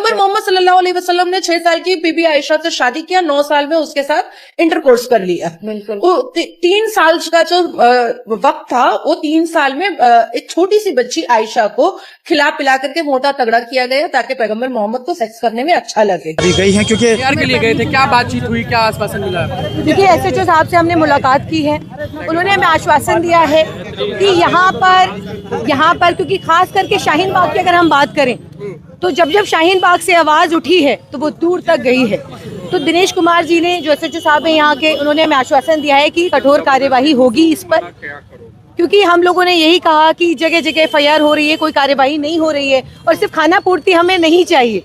पैगंबर मोहम्मद सल्लल्लाहु अलैहि वसल्लम ने 6 साल की बीबी आयशा से शादी किया, 9 साल में उसके साथ इंटरकोर्स कर लिया। बिल्कुल। 3 साल का जो वक्त था, वो 3 साल में एक छोटी सी बच्ची आयशा को खिला पिला करके मोटा तगड़ा किया गया ताकि पैगंबर मोहम्मद को सेक्स करने में अच्छा लगे। अभी गई हैं क्योंकि यार के लिए गए थे, क्या बातचीत हुई, क्या आश्वासन मिला? देखिए, एसएचओ साहब से हमने मुलाकात की है, उन्होंने हमें आश्वासन दिया है कि यहाँ पर क्योंकि खास करके शाहीन बाग की अगर हम बात करें तो जब शाहीन बाग से आवाज़ उठी है तो वो दूर तक गई है। तो दिनेश कुमार जी ने, जो एसएचओ साहब हैं यहाँ के, उन्होंने हमें आश्वासन दिया है कि कठोर कार्यवाही होगी इस पर, क्योंकि हम लोगों ने यही कहा कि जगह जगह FIR हो रही है, कोई कार्यवाही नहीं हो रही है और सिर्फ खाना पूर्ति हमें नहीं चाहिए।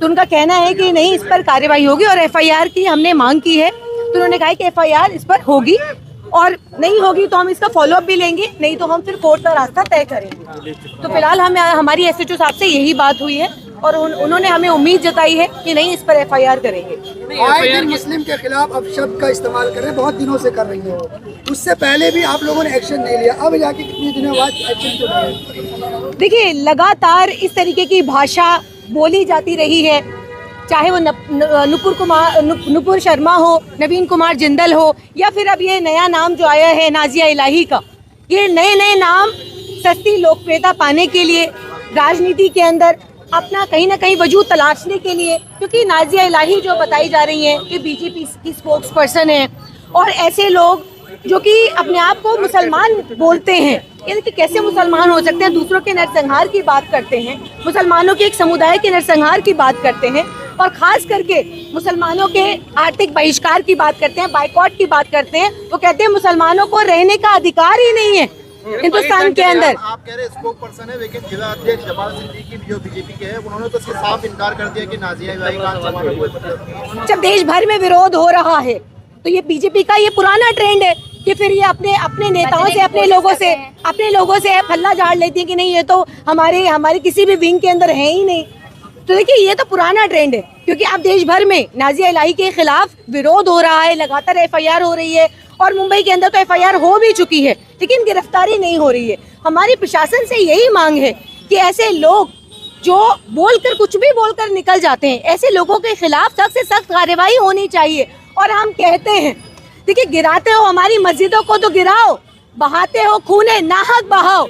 तो उनका कहना है कि नहीं, इस पर कार्यवाही होगी और FIR की हमने मांग की है। तो उन्होंने कहा कि FIR इस पर होगी और नहीं होगी तो हम इसका फॉलोअप भी लेंगे, नहीं तो हम फिर कोर्ट का रास्ता तय करेंगे। तो फिलहाल हमारी एसएचओ साहब से यही बात हुई है और उन्होंने हमें उम्मीद जताई है कि नहीं, इस पर FIR करेंगे। आए दिन मुस्लिम के खिलाफ अब शब्द का इस्तेमाल कर रहे हैं, बहुत दिनों से कर रही है। उससे पहले भी आप लोगों ने एक्शन नहीं लिया, अब जाके कितने दिनों बाद एक्शन क्यों नहीं? देखिए, लगातार इस तरीके की भाषा बोली जाती रही है, चाहे वो नुपुर शर्मा हो, नवीन कुमार जिंदल हो, या फिर अब ये नया नाम जो आया है नाजिया इलाही का। ये नए नाम सस्ती लोकप्रियता पाने के लिए, राजनीति के अंदर अपना कहीं ना कहीं वजूद तलाशने के लिए, क्योंकि नाजिया इलाही जो बताई जा रही हैं कि बीजेपी की स्पोक्स पर्सन है और ऐसे लोग जो कि अपने आप को मुसलमान बोलते हैं, यानी कि कैसे मुसलमान हो सकते हैं, दूसरों के नरसंहार की बात करते हैं, मुसलमानों के एक समुदाय के नरसंहार की बात करते हैं और खास करके मुसलमानों के आर्थिक बहिष्कार की बात करते हैं, बाइकॉट की बात करते हैं। वो कहते हैं मुसलमानों को रहने का अधिकार ही नहीं है हिंदुस्तान के अंदर। आप कह रहे स्पोक पर्सन है, लेकिन जिला अध्यक्ष जमाल सिद्दीकी जो बीजेपी के हैं, उन्होंने तो साफ इनकार कर दिया कि नाजिया इलाही का सवाल कोई मतलब। जब देश भर में विरोध हो रहा है तो ये बीजेपी का ये पुराना ट्रेंड है कि फिर ये अपने नेताओं से, अपने लोगों से फल्ला झाड़ लेती है कि नहीं, ये तो हमारे किसी भी विंग के अंदर है ही नहीं। तो देखिए, ये तो पुराना ट्रेंड है, क्योंकि अब देश भर में नाजिया इलाही के खिलाफ विरोध हो रहा है, लगातार FIR हो रही है और मुंबई के अंदर तो FIR हो भी चुकी है, लेकिन गिरफ्तारी नहीं हो रही है। हमारी प्रशासन से यही मांग है कि ऐसे लोग जो बोलकर कुछ भी बोलकर निकल जाते हैं, ऐसे लोगों के खिलाफ सख्त से सख्त कार्रवाई होनी चाहिए। और हम कहते हैं, देखिए, गिराते हो हमारी मस्जिदों को तो गिराओ, बहाते हो खूने नाहक बहाओ,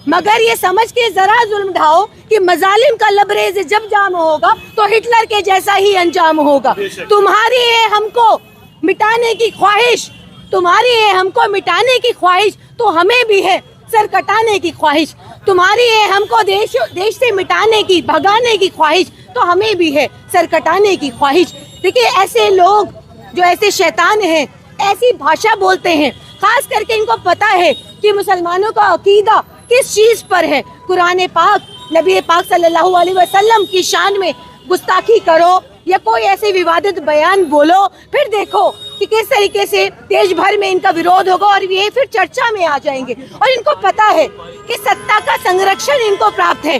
मगर ये समझ के जरा जुल्म ढाओ कि मजालिम का लबरेज जब जाम होगा तो हिटलर के जैसा ही अंजाम होगा। तुम्हारी है हमको मिटाने की ख्वाहिश, तुम्हारी है हमको मिटाने की ख्वाहिश, तो हमें भी है सर कटाने की ख्वाहिश। तुम्हारी है हमको देश से मिटाने की, भगाने की ख्वाहिश, तो हमें भी है सर कटाने की ख्वाहिश। देखिए, ऐसे लोग जो ऐसे शैतान हैं, ऐसी भाषा बोलते हैं, खास करके इनको पता है कि मुसलमानों का अकीदा किस चीज पर है। कुरान पाक, नबी पाक सल्लल्लाहु अलैहि वसल्लम की शान में गुस्ताखी करो या कोई ऐसे विवादित बयान बोलो, फिर देखो कि किस तरीके से देश भर में इनका विरोध होगा और ये फिर चर्चा में आ जाएंगे। और इनको पता है कि सत्ता का संरक्षण इनको प्राप्त है।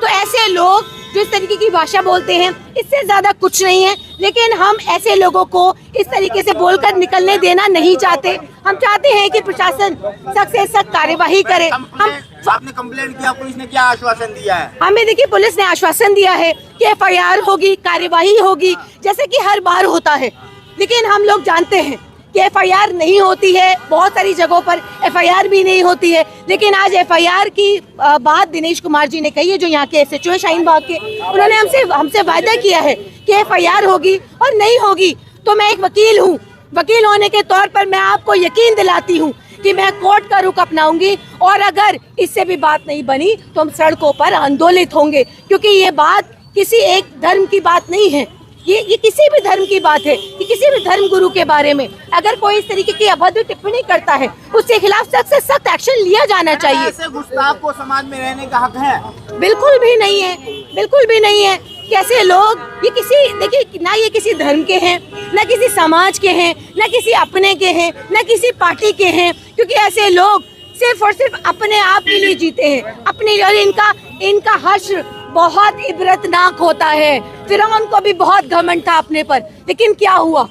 तो ऐसे लोग जो इस तरीके की भाषा बोलते हैं, इससे ज्यादा कुछ नहीं है, लेकिन हम ऐसे लोगों को इस तरीके से बोलकर निकलने देना नहीं चाहते। हम चाहते हैं कि प्रशासन सख्त से सख्त कार्यवाही करे। आपने कंप्लेंट किया, पुलिस ने क्या आश्वासन दिया है? हमें देखिए, पुलिस ने आश्वासन दिया है कि FIR होगी, कार्यवाही होगी, जैसे कि हर बार होता है। लेकिन हम लोग जानते हैं कि FIR नहीं होती है, बहुत सारी जगहों पर FIR भी नहीं होती है। लेकिन आज FIR की बात दिनेश कुमार जी ने कही है, जो यहाँ के SHO है शाहीन बाग के। उन्होंने हमसे वायदा किया है कि FIR होगी और नहीं होगी तो मैं एक वकील हूँ, वकील होने के तौर पर मैं आपको यकीन दिलाती हूँ कि मैं कोर्ट का रुख अपनाऊंगी और अगर इससे भी बात नहीं बनी तो हम सड़कों पर आंदोलित होंगे, क्योंकि ये बात किसी एक धर्म की बात नहीं है, ये किसी भी धर्म की बात है कि किसी भी धर्म गुरु के बारे में अगर कोई इस तरीके की अभद्र टिप्पणी करता है, उसके खिलाफ सख्त से सख्त एक्शन लिया जाना चाहिए। ऐसे गुस्ताख को समाज में रहने का हक है? बिल्कुल भी नहीं है, बिल्कुल भी नहीं है। कैसे लोग, ये देखिए, ना ये किसी धर्म के हैं, ना किसी समाज के हैं, ना किसी अपने के हैं, ना किसी पार्टी के हैं, क्योंकि ऐसे लोग सिर्फ और सिर्फ अपने आप के लिए जीते हैं, अपने। और इनका हश्र बहुत इबरतनाक होता है। फिरौन को भी बहुत घमंड था अपने पर, लेकिन क्या हुआ,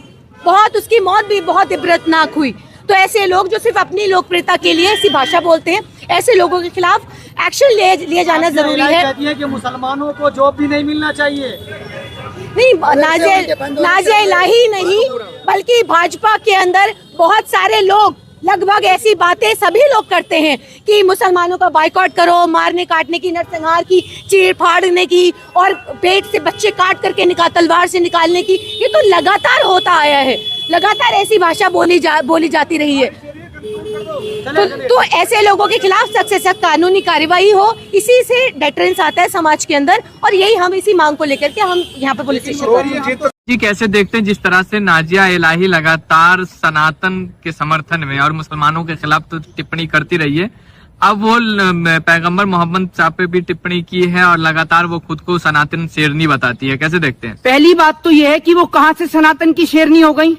उसकी मौत भी बहुत इबरतनाक हुई। तो ऐसे लोग जो सिर्फ अपनी लोकप्रियता के लिए ऐसी भाषा बोलते हैं, ऐसे लोगों के खिलाफ एक्शन लिए जाना जरूरी है। कहती है कि मुसलमानों को जॉब भी नहीं मिलना चाहिए। नहीं, नाजिया इलाही नहीं, बल्कि भाजपा के अंदर बहुत सारे लोग लगभग ऐसी बातें सभी लोग करते हैं कि मुसलमानों का बायकॉट करो, मारने काटने की, नरसंहार की, चीर फाड़ने की और पेट से बच्चे काट करके तलवार से निकालने की, ये तो लगातार होता आया है। लगातार ऐसी भाषा बोली जाती रही है। तो ऐसे लोगों के खिलाफ सख्त से सख्त कानूनी कार्यवाही हो, इसी से डेटरेंस आता है समाज के अंदर, और यही हम इसी मांग को लेकर के हम यहाँ पे पुलिस स्टेशन पर। जी, कैसे देखते हैं जिस तरह से नाजिया इलाही लगातार सनातन के समर्थन में और मुसलमानों के खिलाफ तो टिप्पणी करती रही है, अब वो पैगंबर मोहम्मद साहब पे भी टिप्पणी की है और लगातार वो खुद को सनातन शेरनी बताती है, कैसे देखते हैं? पहली बात तो ये है कि वो कहाँ से सनातन की शेरनी हो गई?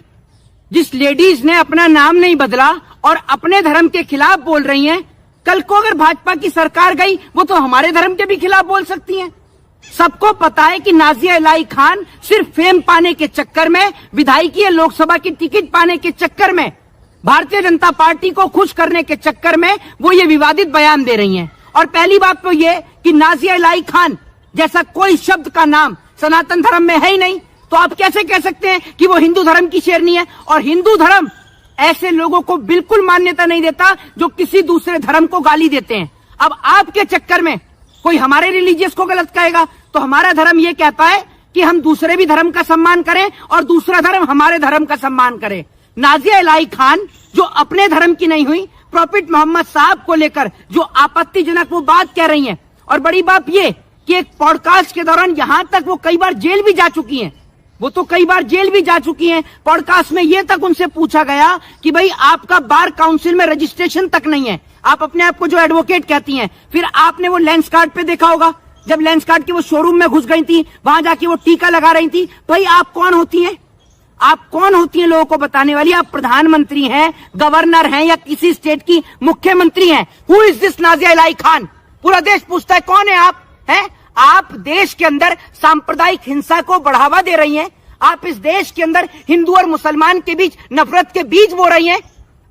जिस लेडीज ने अपना नाम नहीं बदला और अपने धर्म के खिलाफ बोल रही हैं, कल को अगर भाजपा की सरकार गई वो तो हमारे धर्म के भी खिलाफ बोल सकती हैं। सबको पता है कि नाजिया इलाही खान सिर्फ फेम पाने के चक्कर में, विधायकीय लोकसभा की टिकट पाने के चक्कर में, भारतीय जनता पार्टी को खुश करने के चक्कर में वो ये विवादित बयान दे रही हैं। और पहली बात तो ये कि नाजिया इलाही खान जैसा कोई शब्द का नाम सनातन धर्म में है ही नहीं, तो आप कैसे कह सकते हैं कि वो हिंदू धर्म की शेरनी है? और हिंदू धर्म ऐसे लोगों को बिल्कुल मान्यता नहीं देता जो किसी दूसरे धर्म को गाली देते हैं। अब आपके चक्कर में कोई हमारे रिलीजियस को गलत कहेगा तो हमारा धर्म ये कहता है कि हम दूसरे भी धर्म का सम्मान करें और दूसरा धर्म हमारे धर्म का सम्मान करे। नाजिया इलाही खान जो अपने धर्म की नहीं हुई, प्रॉफिट मोहम्मद साहब को लेकर जो आपत्तिजनक वो बात कह रही हैं, और बड़ी बात ये कि एक पॉडकास्ट के दौरान यहाँ तक वो कई बार जेल भी जा चुकी हैं। वो तो कई बार जेल भी जा चुकी हैं। पॉडकास्ट में ये तक उनसे पूछा गया कि भाई आपका बार काउंसिल में रजिस्ट्रेशन तक नहीं है, आप अपने आप को जो एडवोकेट कहती हैं। फिर आपने वो लेंस कार्ड पे देखा होगा, जब लेंस कार्ड की वो शोरूम में घुस गई थी, वहां जाके वो टीका लगा रही थी। भाई आप कौन होती हैं? आप कौन होती हैं लोगों को बताने वाली? आप प्रधानमंत्री हैं, गवर्नर हैं, या किसी स्टेट की मुख्यमंत्री हैं? हु इज दिस नाजिया इलाही खान? पूरा देश पूछता है कौन है आप? हैं? आप देश के अंदर सांप्रदायिक हिंसा को बढ़ावा दे रही हैं। आप इस देश के अंदर हिंदू और मुसलमान के बीच नफरत के बीज बो रही हैं।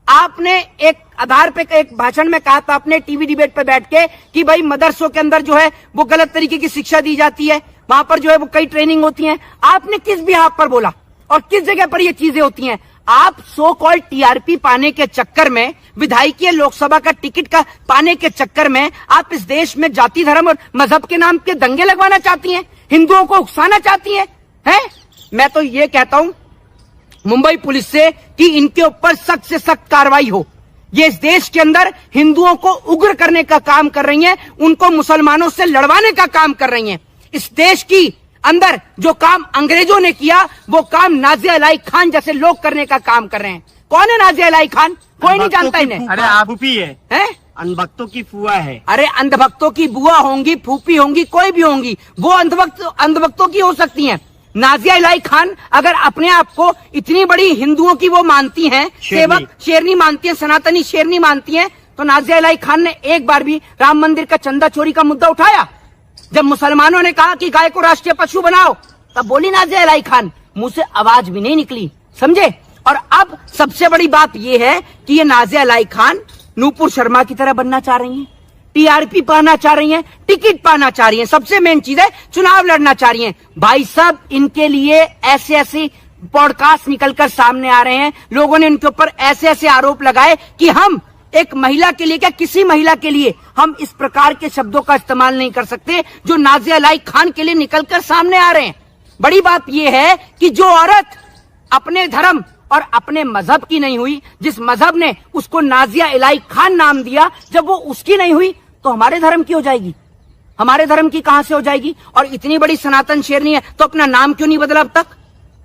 आपने एक आधार पे एक भाषण में कहा था अपने टीवी डिबेट पे बैठ के कि भाई मदरसों के अंदर जो है वो गलत तरीके की शिक्षा दी जाती है, वहां पर जो है वो कई ट्रेनिंग होती है। आपने किस बिहाफ पर बोला और किस जगह पर ये चीजें होती हैं? आप सो कॉल्ड टीआरपी पाने के चक्कर में, विधायकीय लोकसभा का टिकट का पाने के चक्कर में आप इस देश में जाति धर्म और मजहब के नाम के दंगे लगवाना चाहती हैं, हिंदुओं को उकसाना चाहती हैं। हैं? मैं तो ये कहता हूं मुंबई पुलिस से कि इनके ऊपर सख्त से सख्त कार्रवाई हो। ये इस देश के अंदर हिंदुओं को उग्र करने का काम कर रही हैं, उनको मुसलमानों से लड़वाने का काम कर रही हैं। इस देश की अंदर जो काम अंग्रेजों ने किया वो काम नाजिया इलाही खान जैसे लोग करने का काम कर रहे हैं। कौन है नाजिया इलाही खान? कोई नहीं जानता इन्हें। अरे आप फूफी है, अंधभक्तों की फुआ है। अरे अंधभक्तों की बुआ होंगी, फूफी होंगी, कोई भी होंगी, वो अंधभक्तों की हो सकती हैं। नाजिया इलाही खान अगर अपने आप को इतनी बड़ी हिंदुओं की वो मानती हैं, सेवक शेरनी मानती हैं, सनातनी शेरनी मानती हैं, तो नाजिया इलाही खान ने एक बार भी राम मंदिर का चंदा चोरी का मुद्दा उठाया? जब मुसलमानों ने कहा कि गाय को राष्ट्रीय पशु बनाओ, तब बोली नाजिया इलाही खान, मुंह से आवाज भी नहीं निकली, समझे? और अब सबसे बड़ी बात यह है कि ये नाजिया इलाही खान नूपुर शर्मा की तरह बनना चाह रही हैं, टीआरपी पाना चाह रही हैं, टिकट पाना चाह रही हैं, सबसे मेन चीज है चुनाव लड़ना चाह रही हैं। भाई साहब, इनके लिए ऐसे ऐसे पॉडकास्ट निकलकर सामने आ रहे हैं, लोगों ने इनके ऊपर ऐसे ऐसे आरोप लगाए कि हम एक महिला के लिए, क्या किसी महिला के लिए हम इस प्रकार के शब्दों का इस्तेमाल नहीं कर सकते जो नाजिया इलाही खान के लिए निकलकर सामने आ रहे हैं। बड़ी बात यह है कि जो औरत अपने धर्म और अपने मजहब की नहीं हुई, जिस मजहब ने उसको नाजिया इलाही खान नाम दिया, जब वो उसकी नहीं हुई तो हमारे धर्म की हो जाएगी? हमारे धर्म की कहां से हो जाएगी? और इतनी बड़ी सनातन शेरनी है तो अपना नाम क्यों नहीं बदला अब तक?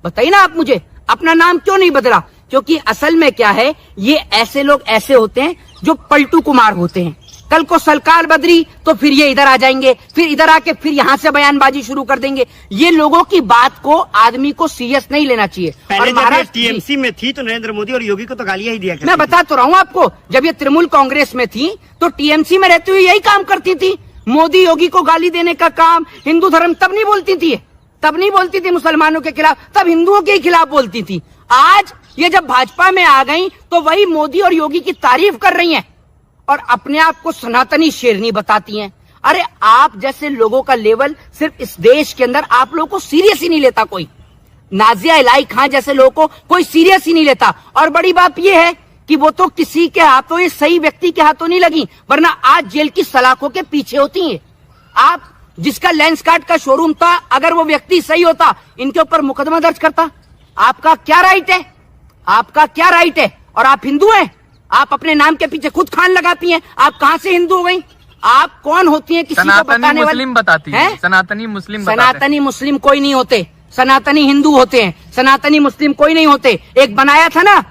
बताइए ना आप मुझे, अपना नाम क्यों नहीं बदला? क्योंकि असल में क्या है, ये ऐसे लोग ऐसे होते हैं जो पलटू कुमार होते हैं। कल को सरकार बदली तो फिर ये इधर आ जाएंगे, फिर इधर आके फिर यहां से बयानबाजी शुरू कर देंगे। ये लोगों की बात को, आदमी को सीरियस नहीं लेना चाहिए। पहले जब ये टीएमसी में थी तो नरेंद्र मोदी और योगी को तो गालियां ही दिया करती मैं बता तो रहा हूं आपको, जब ये तृणमूल कांग्रेस में थी तो टीएमसी में रहते हुए यही काम करती थी, मोदी योगी को गाली देने का काम। हिंदू धर्म तब नहीं बोलती थी, तब नहीं बोलती थी मुसलमानों के खिलाफ, तब हिंदुओं के खिलाफ बोलती थी। आज ये जब भाजपा में आ गई तो वही मोदी और योगी की तारीफ कर रही हैं और अपने आप को सनातनी शेरनी बताती हैं। अरे आप जैसे लोगों का लेवल सिर्फ इस देश के अंदर आप लोगों को सीरियस ही नहीं लेता कोई। नाजिया इलाही खान जैसे लोगों को कोई सीरियस ही नहीं लेता। और बड़ी बात यह है कि वो तो किसी के हाथों, ये सही व्यक्ति के हाथों नहीं लगी, वरना आज जेल की सलाखों के पीछे होती हैं। आप जिसका लेंसकार्ट का शोरूम था, अगर वो व्यक्ति सही होता इनके ऊपर मुकदमा दर्ज करता। आपका क्या राइट है? आपका क्या राइट है? और आप हिंदू हैं, आप अपने नाम के पीछे खुद खान लगाती हैं। आप कहां से हिंदू हो गई? आप कौन होती हैं किसी को बताने वाली? मुस्लिम बताती है, सनातनी मुस्लिम बताते हैं। सनातनी मुस्लिम कोई नहीं होते, सनातनी हिंदू होते हैं, सनातनी मुस्लिम कोई नहीं होते। एक बनाया था ना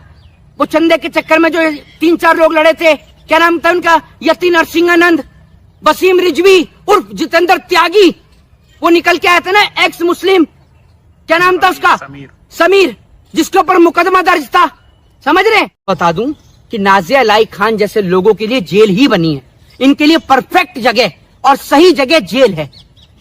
वो चंदे के चक्कर में जो 3-4 लोग लड़े थे, क्या नाम था उनका? यति नरसिंहानंद, वसीम रिजवी उर्फ जितेंद्र त्यागी, वो निकल के आया था ना एक्स मुस्लिम, क्या नाम था उसका? समीर, जिसके ऊपर मुकदमा दर्ज था। समझ रहे? बता दूं कि नाजिया इलाही खान जैसे लोगों के लिए जेल ही बनी है। इनके लिए परफेक्ट जगह और सही जगह जेल है।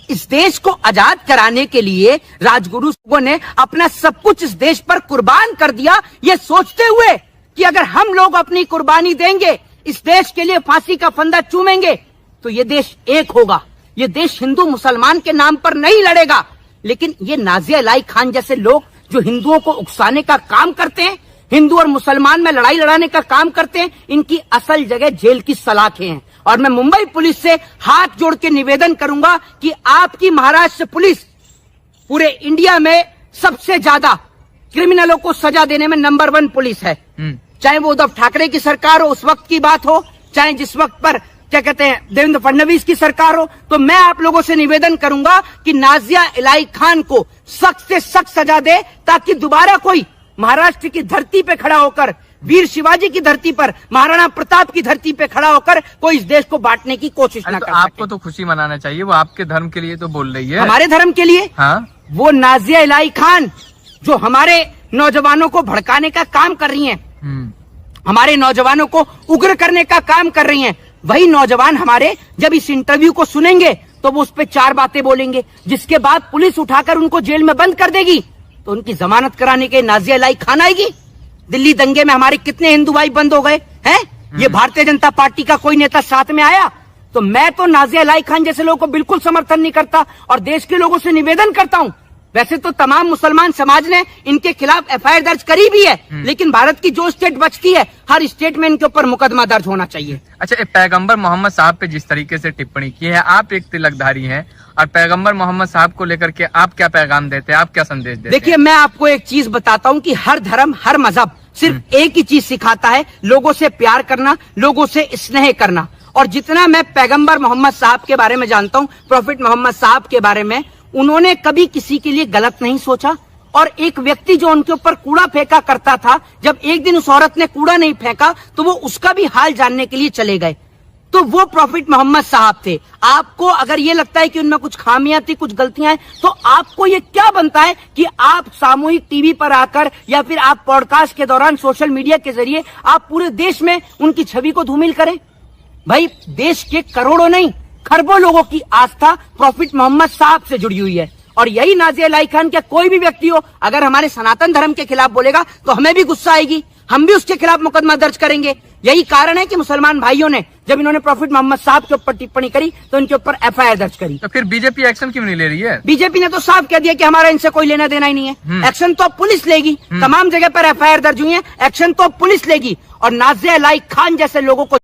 इस देश को आजाद कराने के लिए राजगुरु ने अपना सब कुछ इस देश पर कुर्बान कर दिया, ये सोचते हुए कि अगर हम लोग अपनी कुर्बानी देंगे, इस देश के लिए फांसी का फंदा चूमेंगे, तो ये देश एक होगा। ये देश हिंदू मुसलमान के नाम पर नहीं लड़ेगा। लेकिन ये नाजिया इलाही खान जैसे लोग जो हिंदुओं को उकसाने का काम करते हैं, हिंदू और मुसलमान में लड़ाई लड़ाने का काम करते हैं, इनकी असल जगह जेल की सलाखें हैं। और मैं मुंबई पुलिस से हाथ जोड़ के निवेदन करूंगा कि आपकी महाराष्ट्र पुलिस पूरे इंडिया में सबसे ज्यादा क्रिमिनलों को सजा देने में नंबर 1 पुलिस है। चाहे वो उद्धव ठाकरे की सरकार हो, उस वक्त की बात हो, चाहे जिस वक्त पर क्या कहते हैं देवेंद्र फडणवीस की सरकार हो, तो मैं आप लोगों से निवेदन करूंगा कि नाजिया इलाही खान को सख्त से सख्त सजा दे, ताकि दोबारा कोई महाराष्ट्र की धरती पे खड़ा होकर, वीर शिवाजी की धरती पर, महाराणा प्रताप की धरती पे खड़ा होकर कोई इस देश को बांटने की कोशिश न तो कर आपको तो खुशी मनाना चाहिए, वो आपके धर्म के लिए तो बोल रही है। हमारे धर्म के लिए? हाँ, वो नाजिया इलाही खान जो हमारे नौजवानों को भड़काने का काम कर रही हैं, हमारे नौजवानों को उग्र करने का काम कर रही हैं, वही नौजवान हमारे जब इस इंटरव्यू को सुनेंगे तो वो उस पर 4 बातें बोलेंगे, जिसके बाद पुलिस उठाकर उनको जेल में बंद कर देगी। तो उनकी जमानत कराने के नाजिया इलाही खान आएगी। दिल्ली दंगे में हमारे कितने हिंदू भाई बंद हो गए हैं? ये भारतीय जनता पार्टी का कोई नेता साथ में आया? तो मैं तो नाजिया इलाही खान जैसे लोगों को बिल्कुल समर्थन नहीं करता और देश के लोगों से निवेदन करता हूं। वैसे तो तमाम मुसलमान समाज ने इनके खिलाफ एफआईआर दर्ज करी भी है, लेकिन भारत की जो स्टेट बचती है, हर स्टेट में इनके ऊपर मुकदमा दर्ज होना चाहिए। अच्छा, पैगंबर मोहम्मद साहब पे जिस तरीके से टिप्पणी की है, आप एक तिलकधारी हैं और पैगंबर मोहम्मद साहब को लेकर के आप क्या पैगाम देते हैं, आप क्या संदेश देते हैं? देखिए, मैं आपको एक चीज बताता हूं कि हर धर्म, हर मजहब सिर्फ एक ही चीज सिखाता है, लोगों से प्यार करना, लोगों से स्नेह करना। और जितना मैं पैगंबर मोहम्मद साहब के बारे में जानता हूं, प्रॉफिट मोहम्मद साहब के बारे में, उन्होंने कभी किसी के लिए गलत नहीं सोचा। और एक व्यक्ति जो उनके ऊपर कूड़ा फेंका करता था, जब एक दिन उस औरत ने कूड़ा नहीं फेंका तो वो उसका भी हाल जानने के लिए चले गए। तो वो प्रॉफिट मोहम्मद साहब थे। आपको अगर ये लगता है कि उनमें कुछ खामियां थी, कुछ गलतियां हैं, तो आपको ये क्या बनता है कि आप सामूहिक टीवी पर आकर या फिर आप पॉडकास्ट के दौरान सोशल मीडिया के जरिए आप पूरे देश में उनकी छवि को धूमिल करें? भाई, देश के करोड़ों नहीं खरबों लोगों की आस्था प्रॉफिट मोहम्मद साहब से जुड़ी हुई है। और यही नाजिया इलाही खान क्या कोई भी व्यक्ति हो, अगर हमारे सनातन धर्म के खिलाफ बोलेगा तो हमें भी गुस्सा आएगी, हम भी उसके खिलाफ मुकदमा दर्ज करेंगे। यही कारण है कि मुसलमान भाइयों ने जब इन्होंने प्रॉफिट मोहम्मद साहब के ऊपर टिप्पणी करी तो इनके ऊपर एफआईआर दर्ज करी। तो फिर बीजेपी एक्शन क्यों नहीं ले रही है? बीजेपी ने तो साफ कह दिया कि हमारा इनसे कोई लेना देना ही नहीं है। एक्शन तो पुलिस लेगी, तमाम जगह पर एफआईआर दर्ज हुई है, एक्शन तो पुलिस लेगी। और नाजिया इलाही खान जैसे लोगों को